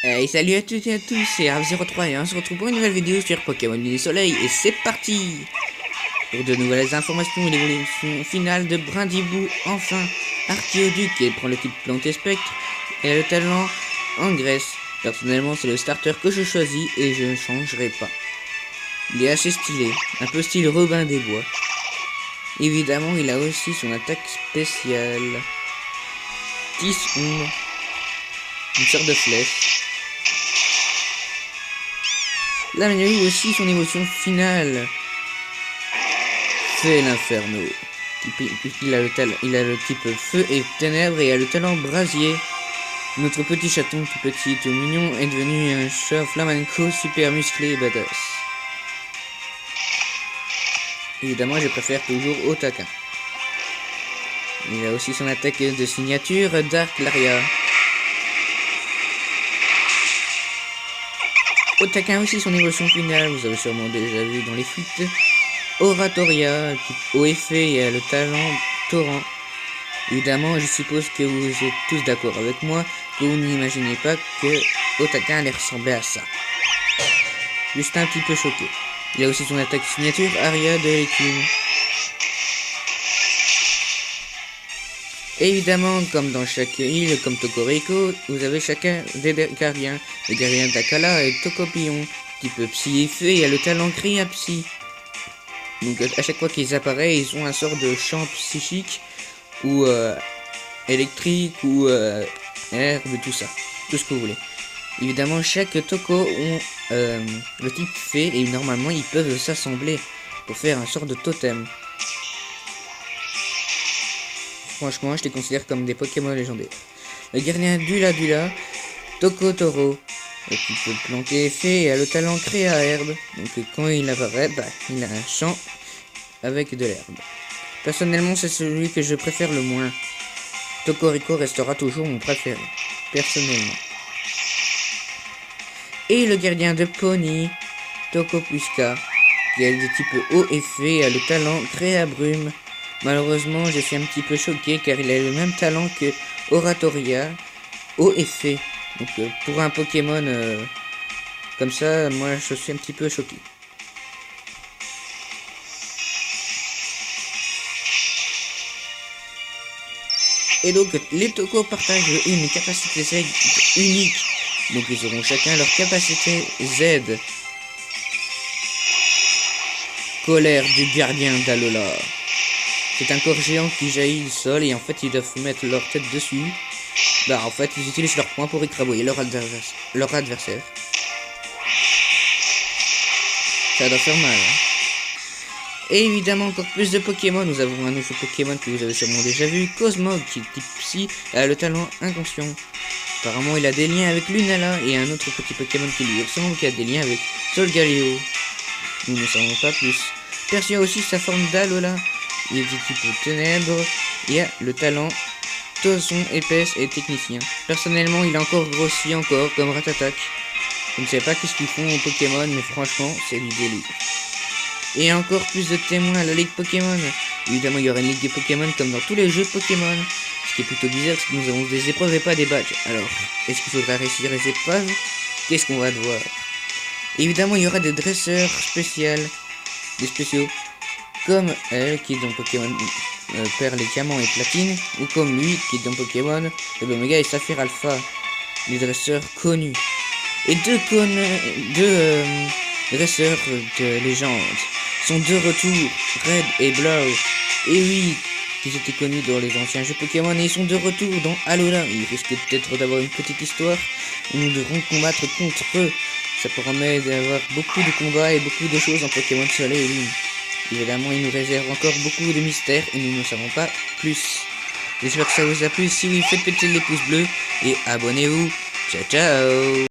Hey, salut à toutes et à tous, c'est Rav03 et on se retrouve pour une nouvelle vidéo sur Pokémon Lune Soleil et c'est parti pour de nouvelles informations et l'évolution finale de Brindibou. Enfin, Archéoduc qui prend le type plante et spectre et a le talent en graisse. Personnellement, c'est le starter que je choisis et je ne changerai pas. Il est assez stylé, un peu style Robin des Bois. Évidemment, il a aussi son attaque spéciale. 10 ombre, une sorte de flèche. Là, il y a eu aussi son émotion finale. C'est l'inferno. Il a le type feu et ténèbres et a le talent brasier. Notre petit chaton tout petit et tout mignon est devenu un chat flamenco super musclé et badass. Évidemment, je préfère toujours au taquin. Il a aussi son attaque de signature Dark Laria. Au taquin aussi son évolution finale, vous avez sûrement déjà vu dans les fuites. Oratoria, type haut effet et a le talent torrent. Évidemment, je suppose que vous êtes tous d'accord avec moi, que vous n'imaginez pas que Otaka allait ressembler à ça. Juste un petit peu choqué. Il a aussi son attaque signature Aria de l'écume. Évidemment, comme dans chaque île, comme Tokoriko, vous avez chacun des gardiens. Le gardien Takala est Tokopillon, type psy et feu et a le talent Cria Psy. Donc à chaque fois qu'ils apparaissent, ils ont un sort de champ psychique ou électrique ou herbe, tout ça, tout ce que vous voulez. Évidemment, chaque Toko ont le type fée et normalement ils peuvent s'assembler pour faire un sort de totem. Franchement, je les considère comme des Pokémon légendaires. Le gardien Dula, Tokotoro, qui peut planter effet et a le talent créa herbe. Donc quand il apparaît, il a un champ avec de l'herbe. Personnellement, c'est celui que je préfère le moins. Tokoriko restera toujours mon préféré, personnellement. Et le gardien de Pony, Tokopuska, qui a des types haut effet et a le talent créa brume. Malheureusement, je suis un petit peu choqué car il a le même talent que Oratoria, haut effet. Donc pour un Pokémon comme ça, moi je suis un petit peu choqué. Et donc les Toko partagent une capacité Z unique. Donc ils auront chacun leur capacité Z. Colère du gardien d'Alola. C'est un corps géant qui jaillit du sol et en fait ils doivent mettre leur tête dessus. En fait ils utilisent leur poing pour écrabouiller leur adversaire. Ça doit faire mal. Hein. Et évidemment encore plus de Pokémon. Nous avons un nouveau Pokémon que vous avez sûrement déjà vu. Cosmog qui est type psy et a le talent inconscient. Apparemment il a des liens avec Lunala et un autre petit Pokémon qui lui ressemble qui a des liens avec Solgaleo. Nous ne savons pas plus. Percy a aussi sa forme d'Alola. Il est du type ténèbres et a le talent toison épaisse et technicien. Personnellement, il a encore grossi comme Ratatak. Je ne sais pas qu'est-ce qu'ils font aux Pokémon, mais franchement, c'est du délire. Et encore plus de témoins à la Ligue Pokémon. Évidemment, il y aura une Ligue des Pokémon comme dans tous les jeux Pokémon. Ce qui est plutôt bizarre, c'est que nous avons des épreuves et pas des badges. Alors, est-ce qu'il faudra réussir les épreuves? Qu'est-ce qu'on va devoir? Évidemment, il y aura des dresseurs spéciaux. Comme elle qui est dans Pokémon Perle et Diamant et Platine, ou comme lui qui est dans Pokémon l'Oméga et Saphir Alpha, les dresseurs connus. Et deux dresseurs de légende sont de retour, Red et Blau. Et oui, ils étaient connus dans les anciens jeux Pokémon et ils sont de retour dans Alola. Ils risquent peut-être d'avoir une petite histoire où nous devrons combattre contre eux. Ça promet d'avoir beaucoup de combats et beaucoup de choses en Pokémon Soleil et Lune. Évidemment, il nous réserve encore beaucoup de mystères et nous ne savons pas plus. J'espère que ça vous a plu. Si oui, faites péter les pouces bleus et abonnez-vous. Ciao, ciao!